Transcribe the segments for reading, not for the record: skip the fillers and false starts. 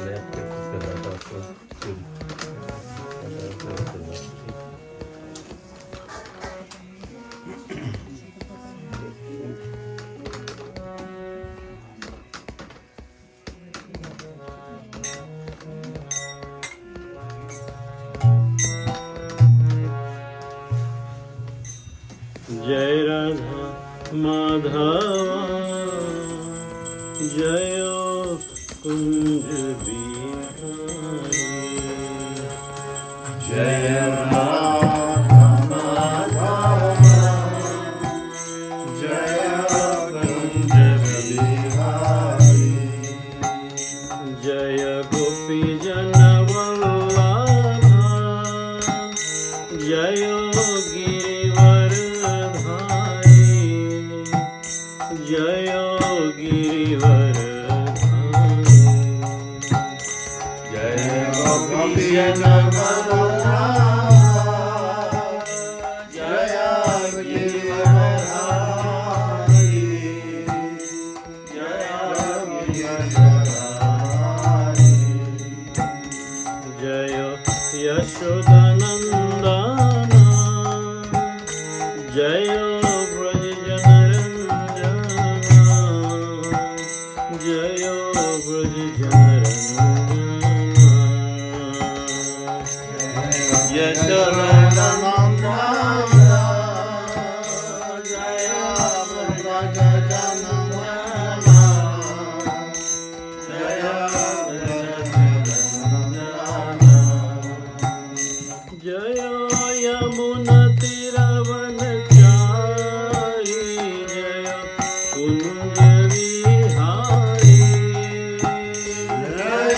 मैं प्रैक्टिस कर रहा था उसको पूरी जय राधा माधवा जय कुंज बिहारी जय राधा माधवा जय कुंज बिहारी जय गोपी जन वल्लभा जय गिरिवरधारी जय गिरिवरधारी जय गोपी जन वल्लभा जय गिरिवरधारी जय गिरिवरधारी जय यशोदानंदन जय व्रज जनरंजन जय व्रज जनरंजन यशोदानंदन जय यमुना तीरवनचारी जय कुंज विहारी जय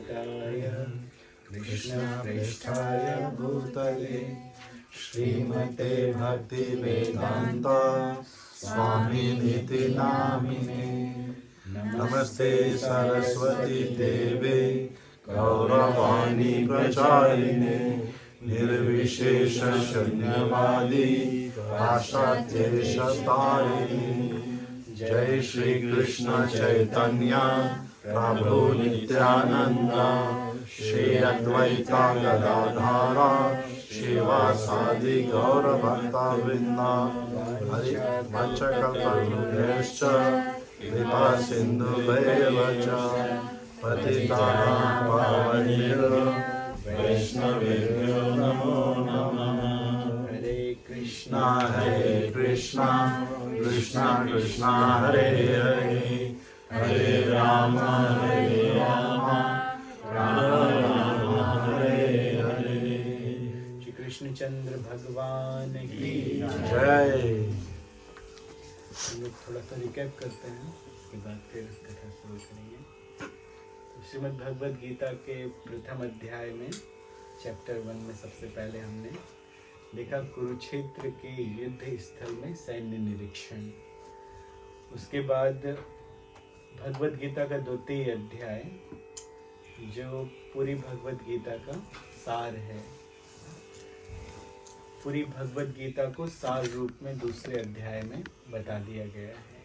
भूताय कृष्णपृष्ठाय भूतले श्रीमते भक्तिवेदान्त स्वामिनिति नामिने। नमस्ते सरस्वती देवे गौरवाणी प्रचारिणे निर्विशेष शून्यवादी पाश्चात्यदेशतारिणे। जय श्री कृष्ण चैतन्य प्रभु नित्यानंद श्री अद्वैता गदाधर शिवासादि गौर भक्तवृंद। हरि वंशकल्पतरुभ्यश्च कृपा सिन्धुभ्येव च पतितानां पावनेभ्यो वैष्णवेभ्यो नमो नमः। हरे कृष्ण हरे कृष्णा कृष्णा कृष्णा हरे हरे हरे राम राम हरे हरे। श्री कृष्णचंद्र भगवान की जय। हम लोग थोड़ा सा रिकैप करते हैं, उसके बाद फिर कथा शुरू करेंगे। श्रीमद् भगवद गीता के प्रथम अध्याय में चैप्टर 1 में सबसे पहले हमने देखा कुरुक्षेत्र के युद्ध स्थल में सैन्य निरीक्षण। उसके बाद भगवद गीता का द्वितीय अध्याय जो पूरी भगवद गीता का सार है। पूरी भगवद गीता को सार रूप में दूसरे अध्याय में बता दिया गया है,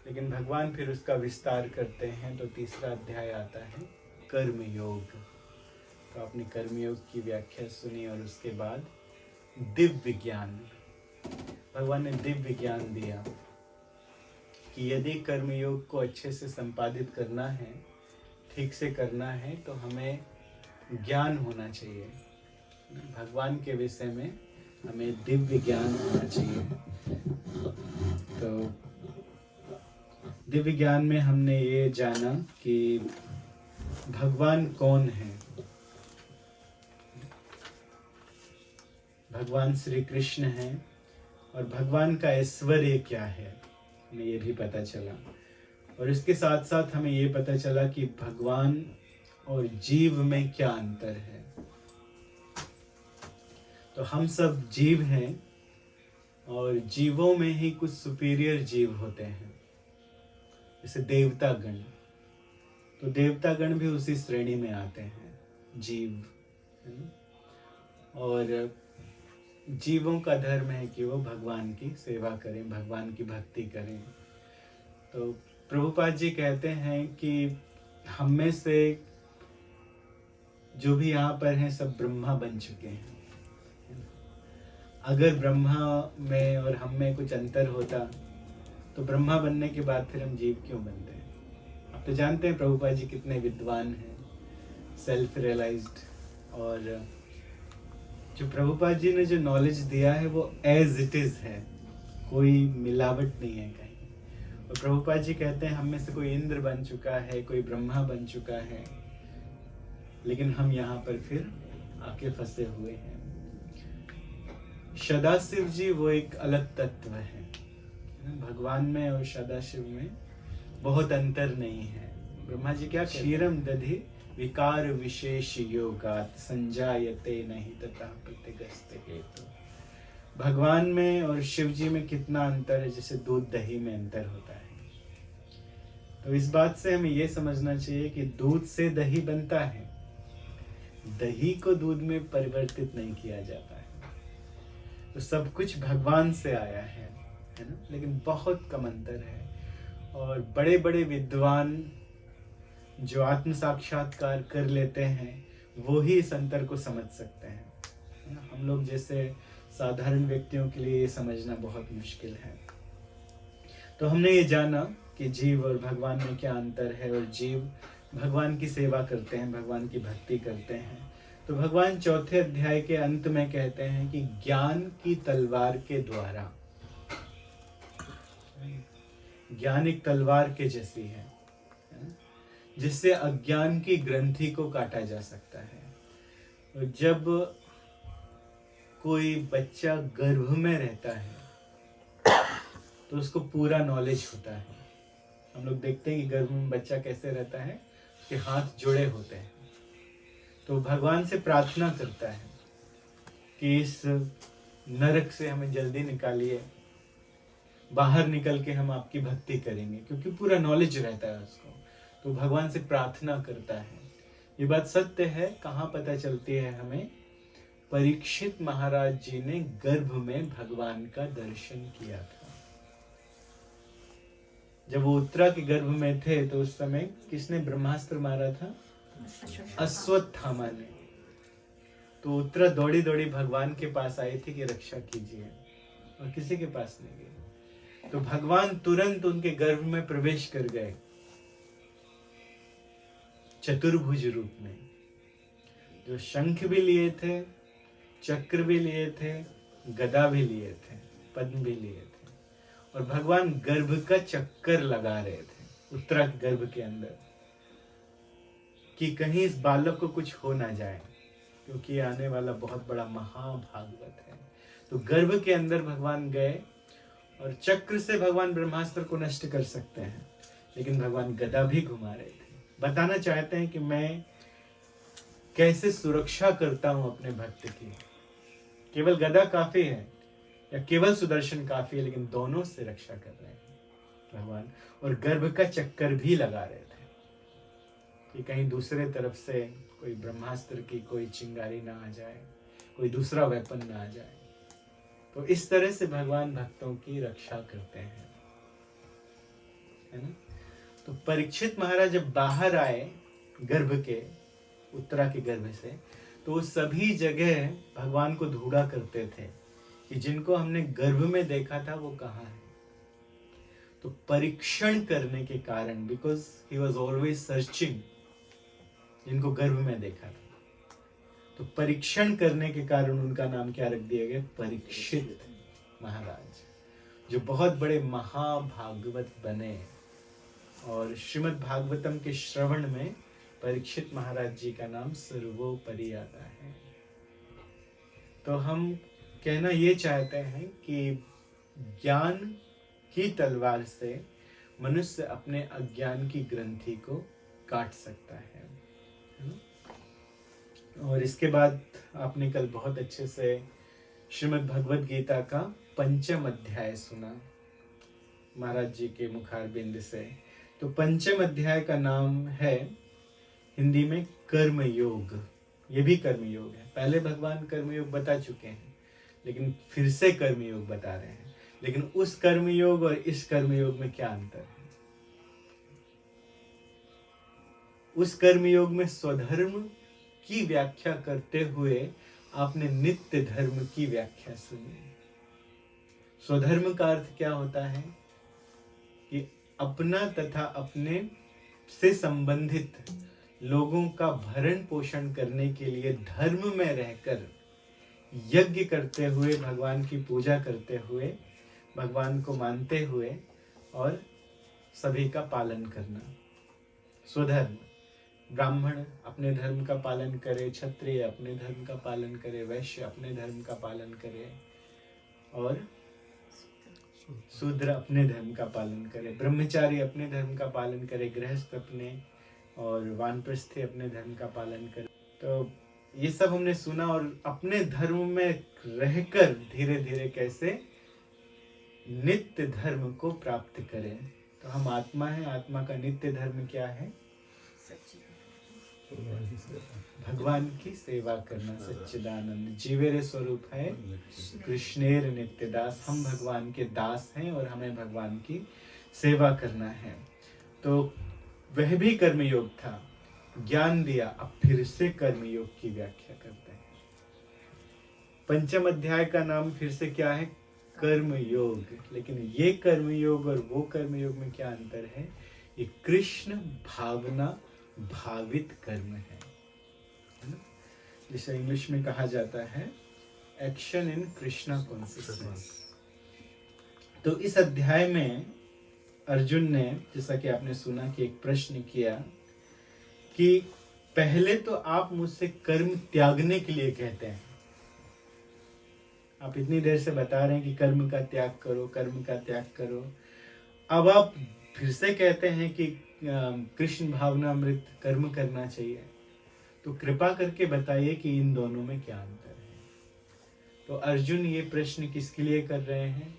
लेकिन भगवान फिर उसका विस्तार करते हैं। तो तीसरा अध्याय आता है कर्म योग। तो आपने कर्म योग की व्याख्या सुनी और उसके बाद दिव्य ज्ञान, भगवान ने दिव्य ज्ञान दिया कि यदि कर्म योग को अच्छे से संपादित करना है, ठीक से करना है, तो हमें ज्ञान होना चाहिए। भगवान के विषय में हमें दिव्य ज्ञान होना चाहिए। तो दिव्य ज्ञान में हमने ये जाना कि भगवान कौन है। भगवान श्री कृष्ण हैं और भगवान का ऐश्वर्य क्या है, हमें ये भी पता चला। और इसके साथ साथ हमें ये पता चला कि भगवान और जीव में क्या अंतर है। तो हम सब जीव हैं और जीवों में ही कुछ सुपीरियर जीव होते हैं, जैसे देवता गण। तो देवता गण भी उसी श्रेणी में आते हैं, जीव। और जीवों का धर्म है कि वो भगवान की सेवा करें, भगवान की भक्ति करें। तो प्रभुपाद जी कहते हैं कि हम में से जो भी यहाँ पर हैं सब ब्रह्मा बन चुके हैं। अगर ब्रह्मा में और हम में कुछ अंतर होता तो ब्रह्मा बनने के बाद फिर हम जीव क्यों बनते हैं। आप तो जानते हैं प्रभुपाद जी कितने विद्वान हैं, सेल्फ रियलाइज्ड। और जो प्रभुपाद जी ने जो नॉलेज दिया है वो एज इट इज है, कोई मिलावट नहीं है कहीं। और प्रभुपाद जी कहते हैं हम में से कोई इंद्र बन चुका है, कोई ब्रह्मा बन चुका है, लेकिन हम यहाँ पर फिर आके फंसे हुए हैं। सदाशिव जी वो एक अलग तत्व है। भगवान में और सदाशिव में बहुत अंतर नहीं है। ब्रह्मा जी क्या क्षीरम दधि विकार विशेष योगात संजायते नहीं तथा प्रतिगस्ते हेतु। भगवान में और शिव जी में कितना अंतर है, जैसे दूध दही में अंतर होता है। तो इस बात से हमें ये समझना चाहिए कि दूध से दही बनता है, दही को दूध में परिवर्तित नहीं किया जाता है। तो सब कुछ भगवान से आया है ना, लेकिन बहुत कम अंतर है। और बड़े बड़े विद्वान जो आत्म साक्षात्कार कर लेते हैं वो ही इस अंतर को समझ सकते हैं। हम लोग जैसे साधारण व्यक्तियों के लिए ये समझना बहुत मुश्किल है। तो हमने ये जाना कि जीव और भगवान में क्या अंतर है, और जीव भगवान की सेवा करते हैं, भगवान की भक्ति करते हैं। तो भगवान चौथे अध्याय के अंत में कहते हैं कि ज्ञान की तलवार के द्वारा, ज्ञान एक तलवार के जैसी है जिससे अज्ञान की ग्रंथि को काटा जा सकता है। जब कोई बच्चा गर्भ में रहता है तो उसको पूरा नॉलेज होता है। हम लोग देखते हैं कि गर्भ में बच्चा कैसे रहता है, उसके हाथ जुड़े होते हैं, तो भगवान से प्रार्थना करता है कि इस नरक से हमें जल्दी निकालिए, बाहर निकल के हम आपकी भक्ति करेंगे, क्योंकि पूरा नॉलेज रहता है उसको। तो भगवान से प्रार्थना करता है। ये बात सत्य है। कहाँ पता चलती है हमें? परीक्षित महाराज जी ने गर्भ में भगवान का दर्शन किया था। जब वो उत्तरा के गर्भ में थे तो उस समय किसने ब्रह्मास्त्र मारा था? अश्वत्थामा ने। तो उत्तरा दौड़ी दौड़ी भगवान के पास आई थी कि रक्षा कीजिए, और किसी के पास नहीं गई। तो भगवान तुरंत उनके गर्भ में प्रवेश कर गए चतुर्भुज रूप में, जो शंख भी लिए थे, चक्र भी लिए थे, गदा भी लिए थे, पद्म भी लिए थे, और भगवान गर्भ का चक्कर लगा रहे थे उत्तरा के गर्भ के अंदर, कि कहीं इस बालक को कुछ हो ना जाए, क्योंकि ये आने वाला बहुत बड़ा महाभागवत है। तो गर्भ के अंदर भगवान गए, और चक्र से भगवान ब्रह्मास्त्र को नष्ट कर सकते हैं, लेकिन भगवान गदा भी घुमा रहे थे। बताना चाहते हैं कि मैं कैसे सुरक्षा करता हूं अपने भक्त की। केवल गदा काफी है या केवल सुदर्शन काफी है, लेकिन दोनों से रक्षा कर रहे हैं भगवान। और गर्भ का चक्कर भी लगा रहे थे कि कहीं दूसरे तरफ से कोई ब्रह्मास्त्र की कोई चिंगारी ना आ जाए, कोई दूसरा वेपन ना आ जाए। तो इस तरह से भगवान भक्तों की रक्षा करते हैं, है ना। तो परीक्षित महाराज जब बाहर आए गर्भ के, उत्तरा के गर्भ से, तो सभी जगह भगवान को ढूंढा करते थे कि जिनको हमने गर्भ में देखा था वो कहाँ है। तो परीक्षण करने के कारण, because he was always searching, जिनको गर्भ में देखा था, तो परीक्षण करने के कारण उनका नाम क्या रख दिया गया? परीक्षित महाराज, जो बहुत बड़े महाभागवत बने। और श्रीमद् भागवतम के श्रवण में परीक्षित महाराज जी का नाम सर्वोपरि आता है। तो हम कहना ये चाहते हैं कि ज्ञान की तलवार से मनुष्य अपने अज्ञान की ग्रंथि को काट सकता है ना? और इसके बाद आपने कल बहुत अच्छे से श्रीमद् भगवद गीता का 5वां अध्याय सुना महाराज जी के मुखारबिंद से। तो 5वां अध्याय का नाम है हिंदी में कर्म योग। ये भी कर्म योग है। पहले भगवान कर्म योग बता चुके हैं, लेकिन फिर से कर्म योग बता रहे हैं। लेकिन उस कर्म योग और इस कर्म योग में क्या अंतर है? उस कर्म योग में स्वधर्म की व्याख्या करते हुए आपने नित्य धर्म की व्याख्या सुनी। स्वधर्म का अर्थ क्या होता है? कि अपना तथा अपने से संबंधित लोगों का भरण पोषण करने के लिए धर्म में रहकर यज्ञ करते हुए, भगवान की पूजा करते हुए, भगवान को मानते हुए और सभी का पालन करना, स्वधर्म। ब्राह्मण अपने धर्म का पालन करे, क्षत्रिय अपने धर्म का पालन करे, वैश्य अपने धर्म का पालन करे, और शूद्र अपने धर्म का पालन करे, ब्रह्मचारी अपने धर्म का पालन करे, गृहस्थ अपने, और वानप्रस्थी अपने धर्म का पालन करे। तो ये सब हमने सुना, और अपने धर्म में रहकर धीरे धीरे कैसे नित्य धर्म को प्राप्त करें। तो हम आत्मा है, आत्मा का नित्य धर्म क्या है? भगवान की सेवा करना। सच्चिदानंद जीवेरे स्वरूप है कृष्णेर नित्य दास। हम भगवान के दास हैं और हमें भगवान की सेवा करना है। तो वह भी कर्मयोग था, ज्ञान दिया। अब फिर से कर्मयोग की व्याख्या करते हैं। 5वां अध्याय का नाम फिर से क्या है? कर्मयोग। लेकिन ये कर्मयोग और वो कर्मयोग में क्या अंतर है? ये कृष्ण भावना भावित कर्म है ना? जिसे इंग्लिश में कहा जाता है एक्शन इन कृष्णा कॉन्सियसनेस। तो इस अध्याय में अर्जुन ने, जैसा कि आपने सुना, कि एक प्रश्न किया कि पहले तो आप मुझसे कर्म त्यागने के लिए कहते हैं, आप इतनी देर से बता रहे हैं कि कर्म का त्याग करो, कर्म का त्याग करो, अब आप फिर से कहते हैं कि कृष्ण भावना अमृत कर्म करना चाहिए। तो कृपा करके बताइए कि इन दोनों में क्या अंतर है। तो अर्जुन ये प्रश्न किसके लिए कर रहे हैं?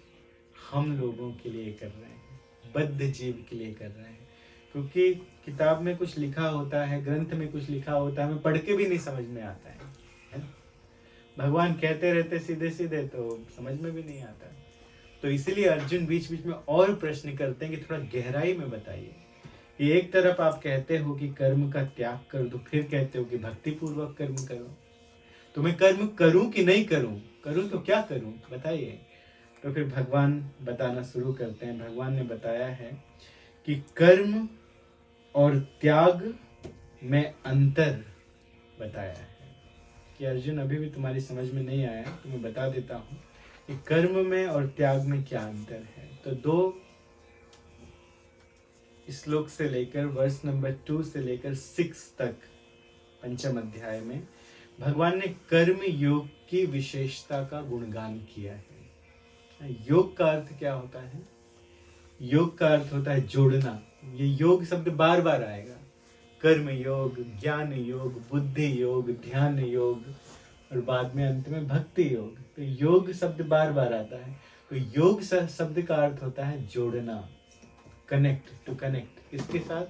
हम लोगों के लिए कर रहे हैं, बद्ध जीव के लिए कर रहे हैं। क्योंकि किताब में कुछ लिखा होता है, ग्रंथ में कुछ लिखा होता है, हमें पढ़ के भी नहीं समझ में आता है ना? भगवान कहते रहते सीधे सीधे तो समझ में भी नहीं आता। तो इसीलिए अर्जुन बीच बीच में और प्रश्न करते हैं कि थोड़ा गहराई में बताइए कि एक तरफ आप कहते हो कि कर्म का त्याग कर दो, फिर कहते हो कि भक्ति पूर्वक कर्म करो। तो मैं कर्म करूं कि नहीं करूं? करूं तो क्या करूं बताइए। तो फिर भगवान बताना शुरू करते हैं। भगवान ने बताया है कि कर्म और त्याग में अंतर बताया है। कि अर्जुन अभी भी तुम्हारी समझ में नहीं आया तो मैं बता देता हूँ कि कर्म में और त्याग में क्या अंतर है। तो 2 श्लोक से लेकर वर्ष नंबर 2 से लेकर 6 तक पंचम अध्याय में भगवान ने कर्म योग की विशेषता का गुणगान किया है। योग का अर्थ क्या होता है? योग का अर्थ होता है जोड़ना। ये योग शब्द बार बार आएगा। कर्म योग, ज्ञान योग, बुद्धि योग, ध्यान योग और बाद में अंत में भक्ति योग। तो योग शब्द बार बार आता है। तो योग शब्द का अर्थ होता है जोड़ना, कनेक्ट, टू कनेक्ट। किसके साथ?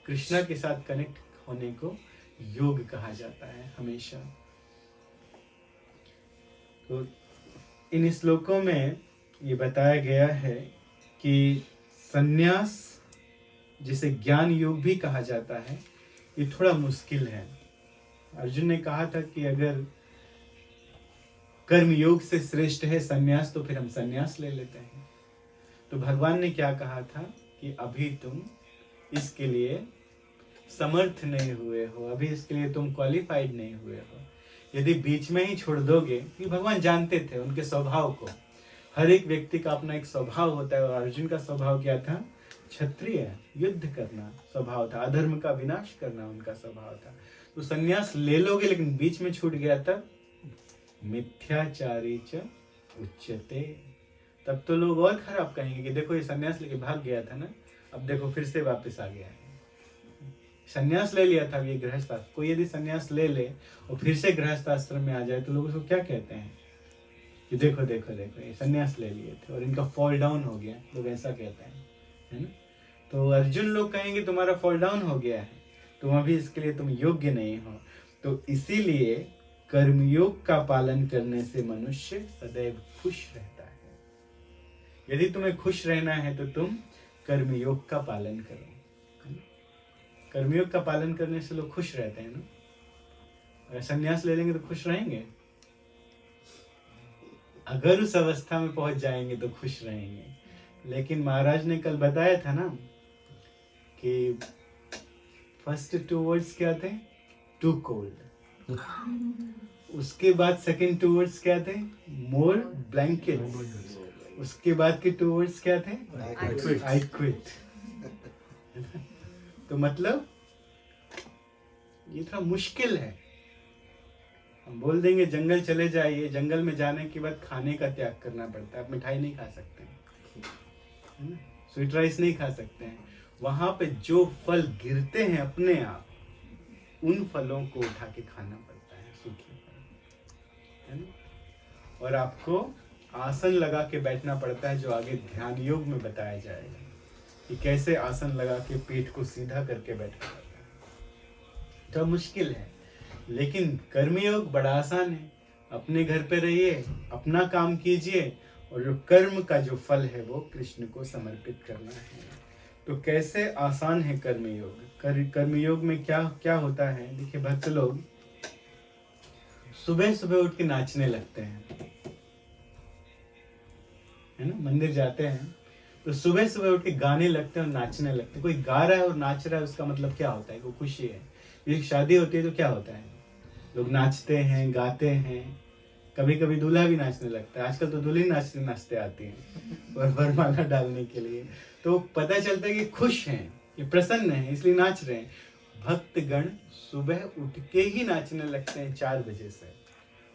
कृष्णा के साथ कनेक्ट होने को योग कहा जाता है हमेशा। तो इन श्लोकों में ये बताया गया है कि संन्यास, जिसे ज्ञान योग भी कहा जाता है, ये थोड़ा मुश्किल है। अर्जुन ने कहा था कि अगर कर्म योग से श्रेष्ठ है संन्यास तो फिर हम संन्यास ले लेते हैं। तो भगवान ने क्या कहा था कि अभी तुम इसके लिए समर्थ नहीं हुए हो, अभी इसके लिए तुम क्वालिफाइड नहीं हुए हो। यदि बीच में ही छोड़ दोगे, कि भगवान जानते थे उनके स्वभाव को। हर एक व्यक्ति का अपना एक स्वभाव होता है और अर्जुन का स्वभाव क्या था? क्षत्रिय, युद्ध करना स्वभाव था, अधर्म का विनाश करना उनका स्वभाव था। तो संन्यास ले लोगे लेकिन बीच में छूट गया तब मिथ्याचारी च उच्यते। तब तो लोग और खराब कहेंगे कि देखो ये संन्यास लेके भाग गया था ना, अब देखो फिर से वापस आ गया है। संन्यास ले लिया था ये गृहस्थ। कोई यदि संन्यास ले ले और फिर से गृहस्थ आश्रम में आ जाए तो लोग उसको क्या कहते हैं कि देखो देखो देखो ये संन्यास ले लिए थे और इनका फॉल डाउन हो गया। लोग ऐसा कहते हैं, है ना? तो अर्जुन लोग कहेंगे तुम्हारा फॉल डाउन हो गया है, तुम अभी इसके लिए तुम योग्य नहीं हो। तो इसीलिए कर्मयोग का पालन करने से मनुष्य सदैव खुश रहता है। यदि तुम्हें खुश रहना है तो तुम कर्मयोग का पालन करो। कर्मयोग का पालन करने से लोग खुश रहते हैं ना। अगर संन्यास ले लेंगे तो खुश रहेंगे? अगर उस अवस्था में पहुंच जाएंगे तो खुश रहेंगे। लेकिन महाराज ने कल बताया था ना कि फर्स्ट 2 वर्ड्स क्या थे? Too cold. उसके बाद सेकंड 2 वर्ड्स क्या थे? More blankets. उसके बाद के 2 वर्ड्स क्या थे? I quit. तो मतलब ये थोड़ा मुश्किल है। हम बोल देंगे जंगल चले जाइए, जंगल में जाने के बाद खाने का त्याग करना पड़ता है। आप मिठाई नहीं खा सकते हैं, स्वीट राइस नहीं खा सकते हैं। वहां पे जो फल गिरते हैं अपने आप, उन फलों को उठा के खाना पड़ता है, सूखे फल, है ना? और आपको आसन लगा के बैठना पड़ता है, जो आगे ध्यान योग में बताया जाएगा कि कैसे आसन लगा के पेट को सीधा करके बैठना पड़ता है। तो मुश्किल है, लेकिन कर्मयोग बड़ा आसान है। अपने घर पे रहिए, अपना काम कीजिए और जो कर्म का जो फल है वो कृष्ण को समर्पित करना है। तो कैसे आसान है कर्मयोग? कर्मयोग में क्या क्या होता है? देखिए भक्त लोग सुबह सुबह उठ के नाचने लगते हैं, है ना? मंदिर जाते हैं तो सुबह सुबह उठ के गाने लगते हैं और नाचने लगते हैं। कोई गा रहा है और नाच रहा है, उसका मतलब क्या होता है? वो खुशी है। एक शादी होती है तो क्या होता है? लोग नाचते हैं, गाते हैं, कभी कभी दूल्हा भी नाचने लगता है। आजकल तो दुल्हन नाचते नाचते आती हैं और वरमाला डालने के लिए। तो पता चलता है कि खुश हैं, ये प्रसन्न हैं, इसलिए नाच रहे हैं। भक्तगण सुबह उठ के ही नाचने लगते हैं 4 बजे से।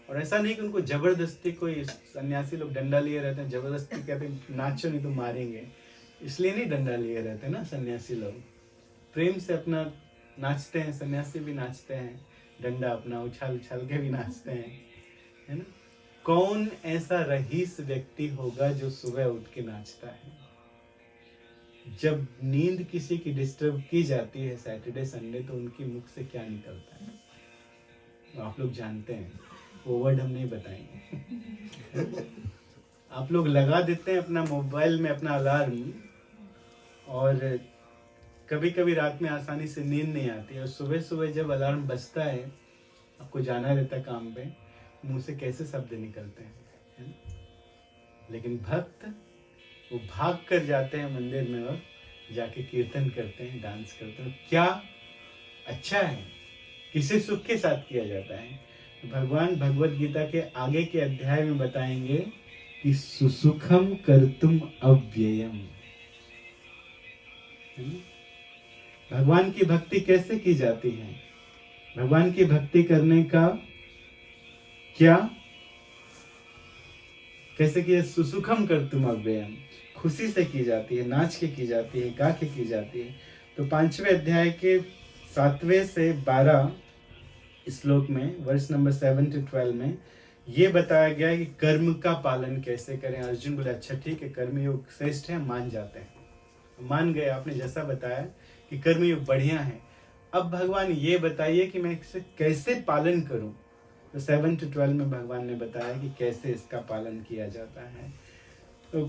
और ऐसा नहीं कि उनको जबरदस्ती, कोई सन्यासी लोग डंडा लिए रहते हैं, जबरदस्ती कहते हैं नाचो नहीं तो मारेंगे, इसलिए नहीं डंडा लिए रहते ना। सन्यासी लोग प्रेम से अपना नाचते हैं, सन्यासी भी नाचते हैं, डंडा अपना उछाल उछाल के भी नाचते हैं, है ना। कौन ऐसा रईस व्यक्ति होगा जो सुबह उठ के नाचता है? जब नींद किसी की डिस्टर्ब की जाती है सैटरडे संडे, तो उनके मुख से क्या निकलता है आप लोग जानते हैं, वो वर्ड हम नहीं बताएंगे। आप लोग लगा देते हैं अपना मोबाइल में अपना अलार्म, और कभी कभी रात में आसानी से नींद नहीं आती, और सुबह सुबह जब अलार्म बजता है, आपको जाना रहता है काम पे, मुंह से कैसे शब्द निकलते हैं, है ना? लेकिन भक्त वो भाग कर जाते हैं मंदिर में और जाके कीर्तन करते हैं, डांस करते हैं। क्या अच्छा है, किसी सुख के साथ किया जाता है। भगवान भगवत गीता के आगे के अध्याय में बताएंगे कि सुसुखम कर्तुम अव्ययम। भगवान की भक्ति कैसे की जाती है? भगवान की भक्ति करने का क्या, कैसे किया? सुसुखम कर्तुम अव्ययम, खुशी से की जाती है, नाच के की जाती है, गा के की जाती है। तो 5वें अध्याय के 7वें से 12 श्लोक में, वर्ष नंबर 7 to 12 में ये बताया गया है कि कर्म का पालन कैसे करें। अर्जुन बोले अच्छा ठीक है, कर्मयोग श्रेष्ठ है, मान जाते हैं, मान गए, आपने जैसा बताया कि कर्मयोग बढ़िया है। अब भगवान ये बताइए कि मैं इसे कैसे पालन करूं। तो 7 to 12 में भगवान ने बताया कि कैसे इसका पालन किया जाता है। तो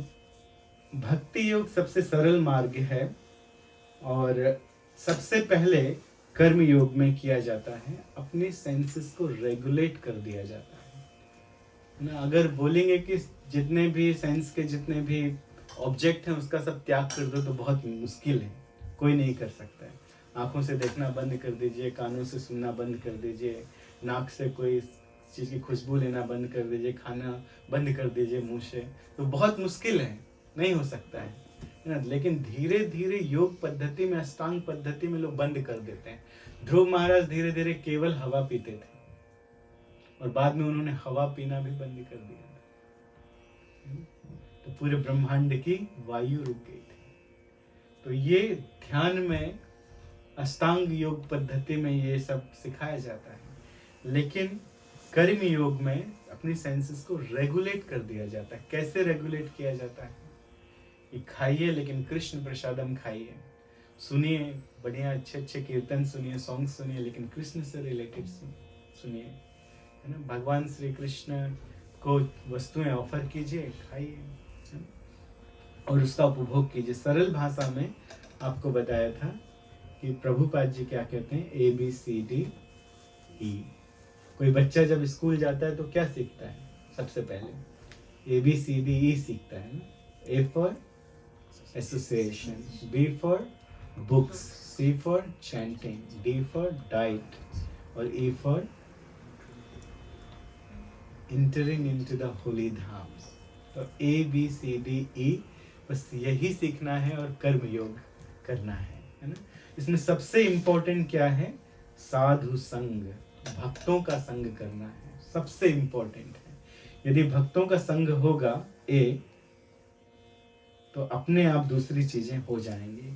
भक्ति योग सबसे सरल मार्ग है, और सबसे पहले कर्म योग में किया जाता है, अपने सेंसेस को रेगुलेट कर दिया जाता है ना। अगर बोलेंगे कि जितने भी सेंस के जितने भी ऑब्जेक्ट हैं उसका सब त्याग कर दो, तो बहुत मुश्किल है, कोई नहीं कर सकता है। आंखों से देखना बंद कर दीजिए, कानों से सुनना बंद कर दीजिए, नाक से कोई चीज़ की खुशबू लेना बंद कर दीजिए, खाना बंद कर दीजिए मुंह से, तो बहुत मुश्किल है, नहीं हो सकता है ना। लेकिन धीरे धीरे योग पद्धति में, अष्टांग पद्धति में लोग बंद कर देते हैं। ध्रुव महाराज धीरे धीरे केवल हवा पीते थे, और बाद में उन्होंने हवा पीना भी बंद कर दिया, तो पूरे ब्रह्मांड की वायु रुक गई थी। तो ये ध्यान में, अष्टांग योग पद्धति में ये सब सिखाया जाता है। लेकिन कर्म योग में अपनी सेंसेस को रेगुलेट कर दिया जाता है। कैसे रेगुलेट किया जाता है? कि खाइए लेकिन कृष्ण प्रसादम खाइए, सुनिए बढ़िया अच्छे अच्छे कीर्तन सुनिए, सॉन्ग सुनिए, लेकिन कृष्ण से रिलेटेड सुनिए, है ना। भगवान श्री कृष्ण को वस्तुएं ऑफर कीजिए, खाइए, और उसका उपभोग कीजिए। सरल भाषा में आपको बताया था कि प्रभुपाद जी क्या कहते हैं, ABCDE। कोई बच्चा जब स्कूल जाता है तो क्या सीखता है? सबसे पहले ABCDE सीखता है ना। A for association, B for books, C for chanting, D for diet, और E for entering into the holy धाम्स। तो ABCDE बस यही सीखना है और कर्म योग करना है ना। इसमें सबसे इम्पोर्टेंट क्या है? साधु संग, भक्तों का संग करना है, सबसे इम्पोर्टेंट है। यदि भक्तों का संग होगा तो अपने आप दूसरी चीजें हो जाएंगी,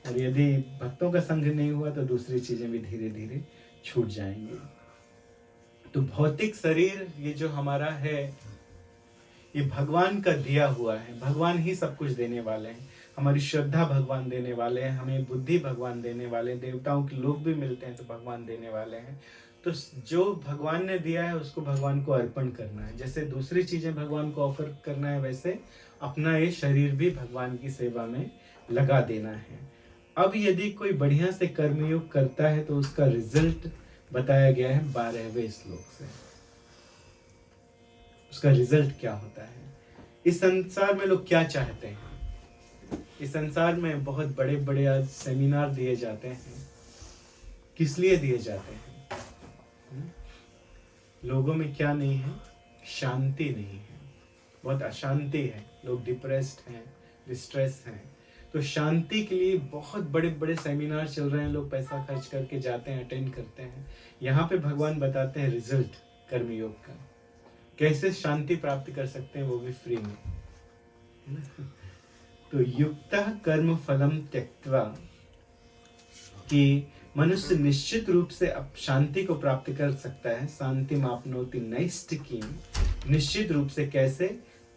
और यदि भक्तों का संग नहीं हुआ तो दूसरी चीजें भी धीरे धीरे छूट जाएंगी। तो भौतिक शरीर ये जो हमारा है, ये भगवान का दिया हुआ है, भगवान ही सब कुछ देने वाले हैं। हमारी श्रद्धा भगवान देने वाले हैं, हमें बुद्धि भगवान देने वाले हैं, देवताओं के लोग भी मिलते हैं तो भगवान देने वाले हैं। तो जो भगवान ने दिया है उसको भगवान को अर्पण करना है। जैसे दूसरी चीजें भगवान को ऑफर करना है, वैसे अपना ये शरीर भी भगवान की सेवा में लगा देना है। अब यदि कोई बढ़िया से कर्मयोग करता है तो उसका रिजल्ट बताया गया है 12वें श्लोक से। उसका रिजल्ट क्या होता है? इस संसार में लोग क्या चाहते हैं? इस संसार में बहुत बड़े बड़े आज सेमिनार दिए जाते हैं। किस लिए दिए जाते हैं? लोगों में क्या नहीं है? शांति नहीं है, बहुत अशांति है, लोग डिप्रेस्ड हैं, डिस्ट्रेस हैं। तो शांति के लिए बहुत बड़े बड़े सेमिनार चल रहे हैं, लोग पैसा खर्च करके जाते हैं, अटेंड करते हैं। यहाँ पे भगवान बताते हैं रिजल्ट कर्मयोग का, कैसे शांति प्राप्त कर सकते हैं, वो भी फ्री में। तो युक्तः कर्म फलम त्यक्त्वा, कि मनुष्य निश्चित रूप से अब शांति को प्राप्त कर सकता है। शांति मापनोति नैष्ठिकीम, निश्चित रूप से कैसे?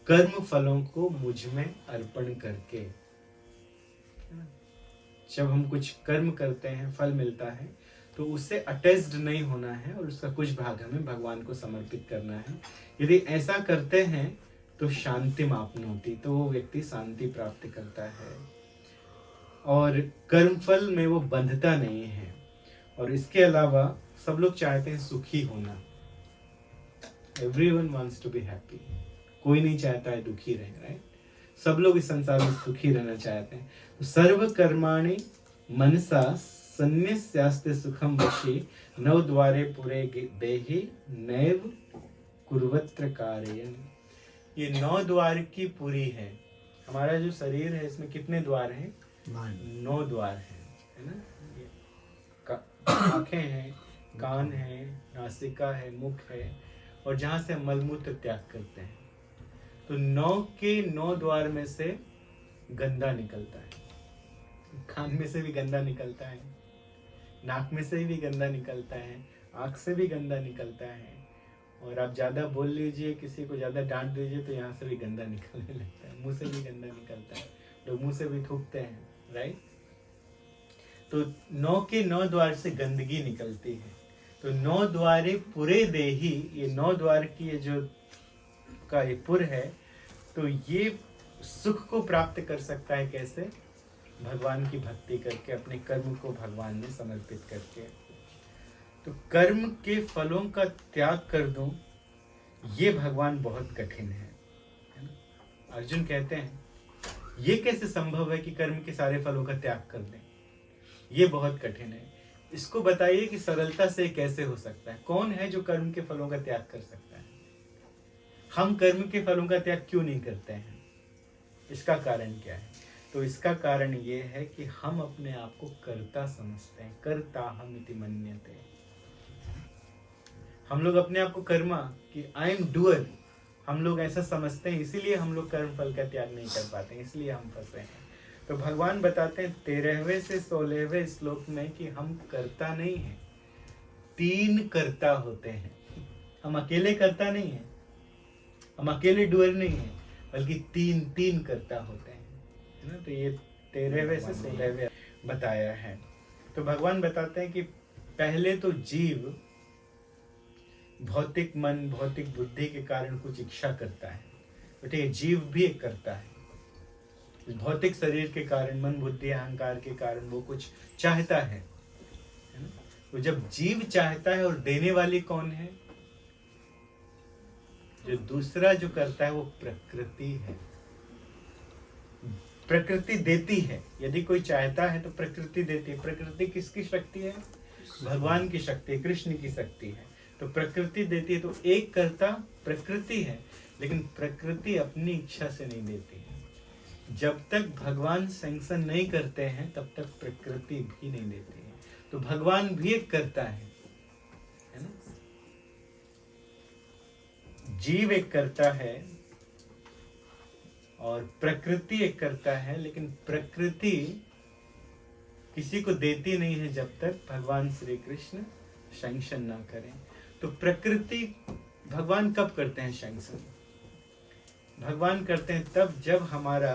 कर्म फलों को मुझ में अर्पण करके। जब हम कुछ कर्म करते हैं, फल मिलता है, तो उससे अटैच्ड नहीं होना है और उसका कुछ भाग हमें भगवान को समर्पित करना है। यदि ऐसा करते हैं तो शांति मापनोति, तो वो व्यक्ति शांति प्राप्त करता है और कर्मफल में वो बंधता नहीं है। और इसके अलावा सब लोग चाहते हैं सुखी होना। Everyone wants to be happy. कोई नहीं चाहता है दुखी रहे, राइट? सब लोग इस संसार में सुखी रहना चाहते हैं। तो सर्व कर्माणि मनसा सन्न्यस्यास्ते सुखम वशी, नव द्वारे पुरे देहि नैव कुर्वत्र कार्यं। ये 9 द्वार की पुरी है। हमारा जो शरीर है इसमें कितने द्वार हैं? 9 द्वार हैं, है ना? आंखें हैं, कान है, नासिका है, मुख है, और जहां से मलमूत्र त्याग करते हैं। तो 9 के 9 द्वार में से गंदा निकलता है। कान में से भी गंदा निकलता है, नाक में से भी गंदा निकलता है, आंख से भी गंदा निकलता है, और आप ज्यादा बोल लीजिए, किसी को ज्यादा डांट दीजिए तो यहाँ से भी गंदा निकलने लगता है, मुंह से भी गंदा निकलता है, लोग मुंह से भी थूकते हैं, राइट? तो 9 के 9 द्वार से गंदगी निकलती है। तो 9 द्वारे पुरे देही, ये 9 द्वार की ये जो का ये पुर है, तो ये सुख को प्राप्त कर सकता है कैसे? भगवान की भक्ति करके, अपने कर्म को भगवान में समर्पित करके। तो कर्म के फलों का त्याग कर दूं, ये भगवान बहुत कठिन है ना? अर्जुन कहते हैं ये कैसे संभव है कि कर्म के सारे फलों का त्याग कर दें? ये बहुत कठिन है। इसको बताइए कि सरलता से कैसे हो सकता है। कौन है जो कर्म के फलों का त्याग कर सकता है? हम कर्म के फलों का त्याग क्यों नहीं करते हैं? इसका कारण क्या है? तो इसका कारण ये है कि हम अपने आप को कर्ता समझते हैं। कर्ता हम इति मन्यते। हम लोग अपने आप को कर्मा, कि आई एम डूअर, हम लोग ऐसा समझते हैं, इसीलिए हम लोग कर्म फल का त्याग नहीं कर पाते, इसलिए हम फंसे हैं। तो भगवान बताते हैं 13वें से 16वें श्लोक में कि हम कर्ता नहीं हैं, 3 कर्ता होते हैं। हम अकेले कर्ता नहीं हैं, हम अकेले डूअर नहीं हैं, बल्कि 3 कर्ता होते हैं, है ना? तो ये 13वें से 16वें बताया है। तो भगवान बताते हैं कि पहले तो जीव भौतिक मन, भौतिक बुद्धि के कारण कुछ इच्छा करता है। तो ठीक है, जीव भी एक करता है। भौतिक शरीर के कारण, मन, बुद्धि, अहंकार के कारण वो कुछ चाहता है ना? तो जब जीव चाहता है, और देने वाली कौन है? जो दूसरा जो करता है वो प्रकृति है। प्रकृति देती है। यदि कोई चाहता है तो प्रकृति देती है। प्रकृति किसकी शक्ति है? भगवान की शक्ति है, कृष्ण की शक्ति है। तो प्रकृति देती है। तो एक कर्ता प्रकृति है, लेकिन प्रकृति अपनी इच्छा से नहीं देती है। जब तक भगवान सैंक्शन नहीं करते हैं तब तक प्रकृति भी नहीं देती है। तो भगवान भी एक करता है ना? जीव एक करता है और प्रकृति एक करता है, लेकिन प्रकृति किसी को देती नहीं है जब तक भगवान श्री कृष्ण सैंक्शन ना करें। तो प्रकृति भगवान कब करते हैं सैंक्शन? भगवान करते हैं तब जब हमारा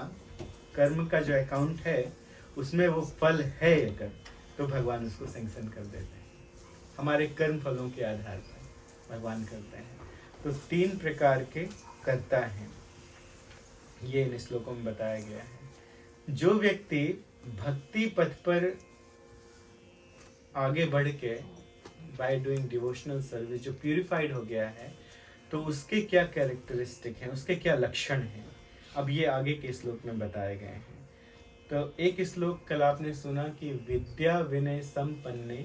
कर्म का जो अकाउंट है उसमें वो फल है अगर, तो भगवान उसको सैंक्शन कर देते हैं। हमारे कर्म फलों के आधार पर भगवान करते हैं। तो 3 प्रकार के कर्ता हैं, ये इन श्लोकों में बताया गया है। जो व्यक्ति भक्ति पथ पर आगे बढ़ के बाय डूइंग डिवोशनल सर्विस जो प्यूरिफाइड हो गया है, तो उसके क्या कैरेक्टरिस्टिक हैं, उसके क्या लक्षण हैं, अब ये आगे के श्लोक में बताए गए हैं। तो एक श्लोक कल आपने सुना कि विद्या विनय संपन्ने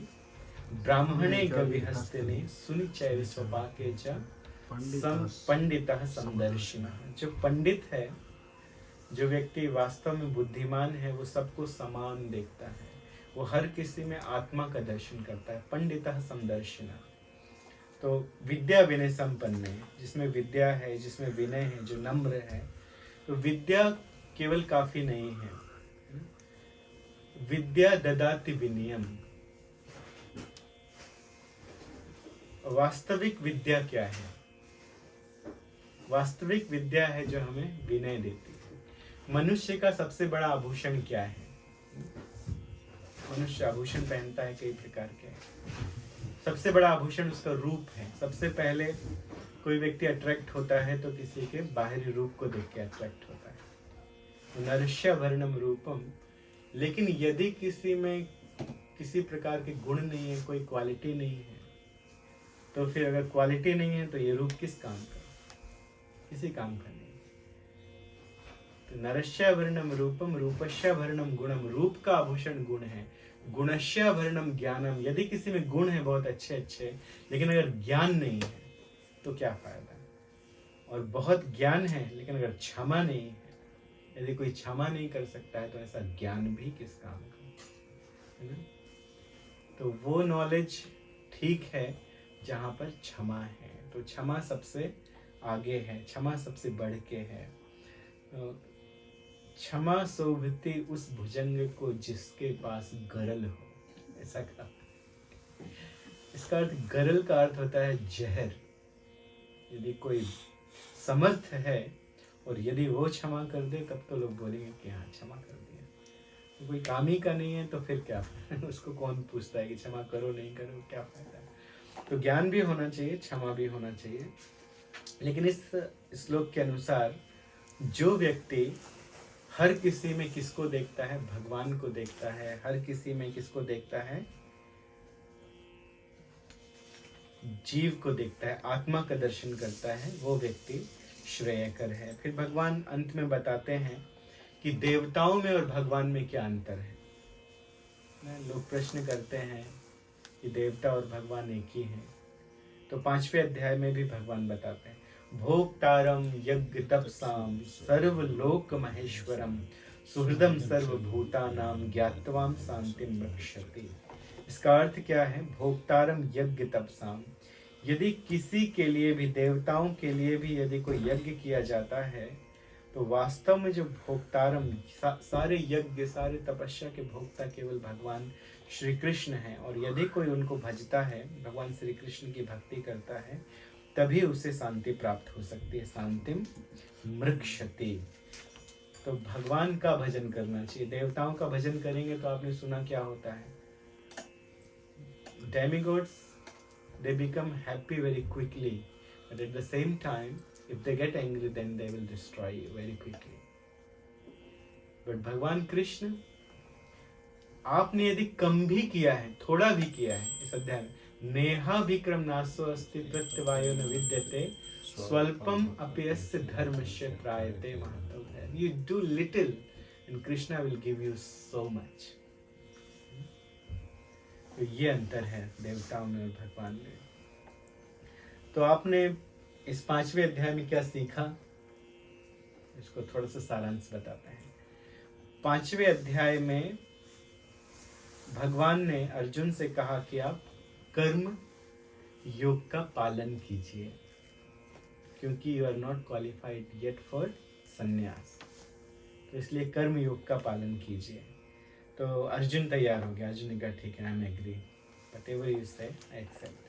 ब्राह्मणे गविहस्तिने सुनिचय स्वपाके च पंडितः समदर्शिनः। जो पंडित है, जो व्यक्ति वास्तव में बुद्धिमान है, वो सबको समान देखता है, वो हर किसी में आत्मा का दर्शन करता है। पंडितः समदर्शिनः। तो विद्या विनय संपन्न है, जिसमें विद्या है, जिसमें विनय है, जो नम्र है। तो विद्या केवल काफी नहीं है, विद्या ददाति विनयम। वास्तविक विद्या क्या है? वास्तविक विद्या है जो हमें विनय देती है। मनुष्य का सबसे बड़ा आभूषण क्या है? मनुष्य आभूषण पहनता है कई प्रकार के। सबसे बड़ा आभूषण उसका रूप है। सबसे पहले कोई व्यक्ति अट्रैक्ट होता है तो किसी के बाहरी रूप को देख के अट्रैक्ट होता है। नरस्याभरणम रूपम। लेकिन यदि किसी में किसी प्रकार के गुण नहीं है, कोई क्वालिटी नहीं है, तो फिर अगर क्वालिटी नहीं है तो ये रूप किस काम का? किसी काम का नहीं। तो नरस्याभरणम रूपम रूपस्याभरणम गुणम। रूप का आभूषण गुण है। गुणस्याभरणम ज्ञानम। यदि किसी में गुण है बहुत अच्छे अच्छे, लेकिन अगर ज्ञान नहीं है तो क्या फायदा? और बहुत ज्ञान है लेकिन अगर क्षमा नहीं है, यदि कोई क्षमा नहीं कर सकता है तो ऐसा ज्ञान भी किस काम का? है ना? तो वो नॉलेज ठीक है जहाँ पर क्षमा है। तो क्षमा सबसे आगे है, क्षमा सबसे बढ़ के है। क्षमा शोभती उस भुजंग को जिसके पास गरल हो, ऐसा कहा। इसका अर्थ, गरल का अर्थ होता है जहर। यदि कोई समर्थ है और यदि वो क्षमा कर दे तब तो लोग बोलेंगे कि हाँ क्षमा कर दिया। तो कोई काम ही का नहीं है तो फिर क्या उसको कौन पूछता है कि क्षमा करो नहीं करो, क्या फायदा? तो ज्ञान भी होना चाहिए, क्षमा भी होना चाहिए। लेकिन इस श्लोक के अनुसार जो व्यक्ति हर किसी में किसको देखता है? भगवान को देखता है। हर किसी में किसको देखता है? जीव को देखता है, आत्मा का दर्शन करता है, वो व्यक्ति श्रेयकर है। फिर भगवान अंत में बताते हैं कि देवताओं में और भगवान में क्या अंतर है। लोग प्रश्न करते हैं कि देवता और भगवान एक ही हैं। तो 5वें अध्याय में भी भगवान बताते हैं, भोक्तारम यज्ञ तपसाम सर्वलोक महेश्वरम सुहृदम सर्वभूतानाम ज्ञात्वाम शांतिम रक्षति। इसका अर्थ क्या है? भोक्तारम यज्ञ तपसाम। यदि किसी के लिए भी, देवताओं के लिए भी यदि कोई यज्ञ किया जाता है तो वास्तव में जो भोक्तारम, सारे यज्ञ सारे तपस्या के भोक्ता केवल भगवान श्री कृष्ण हैं। और यदि कोई उनको भजता है, भगवान श्री कृष्ण की भक्ति करता है, तभी उसे शांति प्राप्त हो सकती है। शांतिम मृक्षति। तो भगवान का भजन करना चाहिए। देवताओं का भजन करेंगे तो आपने सुना क्या होता है? Demigods, they become happy very quickly, but at the same time, if they get angry, then they will destroy you very quickly. But भगवान कृष्ण, आपने यदि कम भी किया है, थोड़ा भी किया है, इस अध्याय में नेहा विक्रम नासो अस्ति प्रत्यवायो न विद्यते स्वल्पम अपयस्य धर्मस्य त्रायते महतो है। You do little and Krishna will give you so much. तो ये अंतर है देवताओं में और भगवान में। तो आपने इस 5वें अध्याय में क्या सीखा? इसको थोड़ा सा सारांश बताते हैं। 5वें अध्याय में भगवान ने अर्जुन से कहा कि आप कर्म योग का पालन कीजिए, क्योंकि you are not qualified yet for संन्यास। तो इसलिए कर्म योग का पालन कीजिए। तो अर्जुन तैयार हो गया। अर्जुन ने कहा ठीक है, I am agree, whatever you say I accept.